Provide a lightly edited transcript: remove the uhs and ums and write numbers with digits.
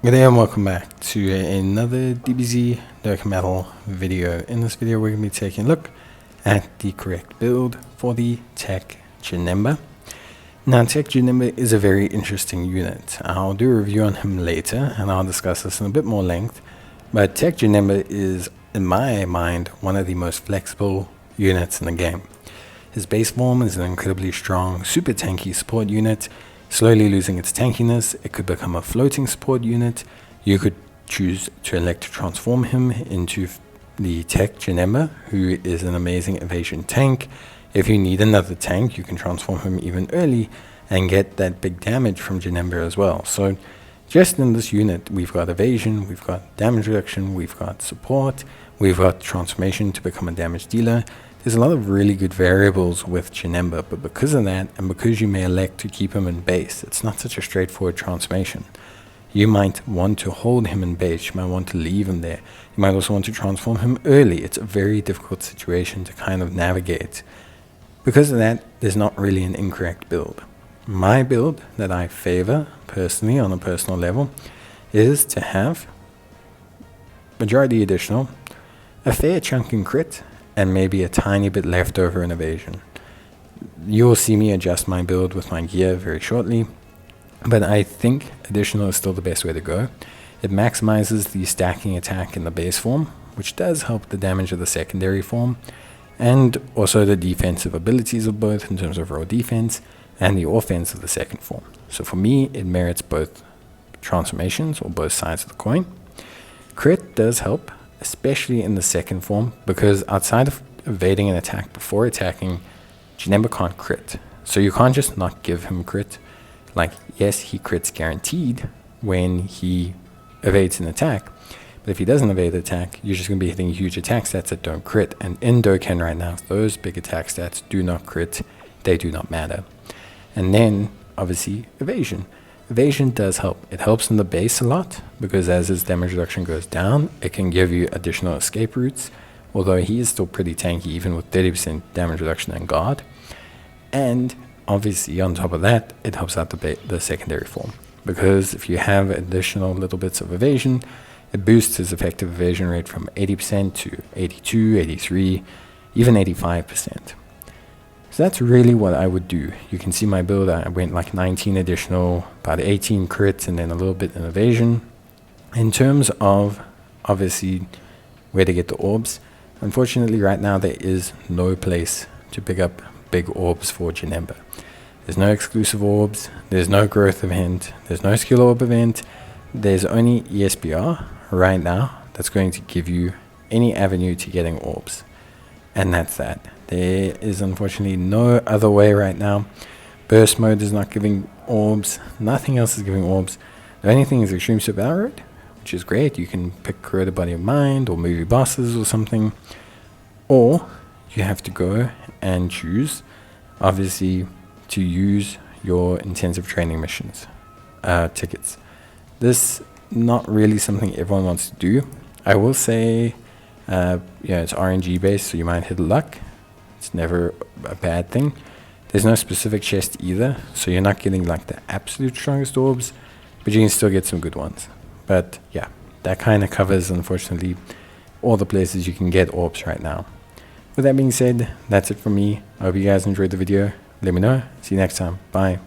Good day and welcome back to another DBZ Dokkan Metal video. In this video we're going to be taking a look at the correct build for the TEQ Janemba. Now TEQ Janemba is a very interesting unit. I'll do a review on him later and I'll discuss this in a bit more length. But TEQ Janemba is, in my mind, one of the most flexible units in the game. His base form is an incredibly strong, super tanky support unit. Slowly losing its tankiness, it could become a floating support unit. You could choose to elect to transform him into the TEQ Janemba, who is an amazing evasion tank. If you need another tank, you can transform him even early and get that big damage from Janemba as well. So just in this unit, we've got evasion, we've got damage reduction, we've got support, we've got transformation to become a damage dealer. There's a lot of really good variables with Janemba, but because of that, and because you may elect to keep him in base, it's not such a straightforward transformation. You might want to hold him in base, you might want to leave him there. You might also want to transform him early. It's a very difficult situation to kind of navigate. Because of that, there's not really an incorrect build. My build that I favor, personally, on a personal level, is to have majority additional, a fair chunk in crit, and maybe a tiny bit left over in evasion. You'll see me adjust my build with my gear very shortly, but I think additional is still the best way to go. It maximizes the stacking attack in the base form, which does help the damage of the secondary form, and also the defensive abilities of both in terms of raw defense and the offense of the second form. So for me, it merits both transformations, or both sides of the coin. Crit does help, especially in the second form, because outside of evading an attack before attacking, Janemba can't crit. So you can't just not give him crit. Like, yes, he crits guaranteed when he evades an attack, but if he doesn't evade the attack, you're just going to be hitting huge attack stats that don't crit. And in Dokkan right now, those big attack stats do not crit, they do not matter. And then, obviously, evasion. Evasion does help. It helps in the base a lot, because as his damage reduction goes down, it can give you additional escape routes, although he is still pretty tanky even with 30% damage reduction and guard. And obviously on top of that, it helps out the secondary form, because if you have additional little bits of evasion, it boosts his effective evasion rate from 80% to 82, 83, even 85%. So that's really what I would do. You can see my build, I went like 19 additional, about 18 crits, and then a little bit in evasion. In terms of, obviously, where to get the orbs, unfortunately right now there is no place to pick up big orbs for Janemba. There's no exclusive orbs, there's no growth event, there's no skill orb event, there's only ESBR right now that's going to give you any avenue to getting orbs. And that's that. There is unfortunately no other way right now. Burst mode is not giving orbs. Nothing else is giving orbs. The only thing is Extreme Super Outright, which is great. You can pick Corroded Body of Mind or Movie Bosses or something. Or you have to go and choose, obviously, to use your intensive training missions tickets. This not really something everyone wants to do. I will say, it's RNG based, so you might hit luck. It's never a bad thing. There's no specific chest either, so you're not getting like the absolute strongest orbs, but you can still get some good ones. But yeah, that kind of covers, unfortunately, all the places you can get orbs right now. With that being said, that's it from me. I hope you guys enjoyed the video. Let me know. See you next time. Bye.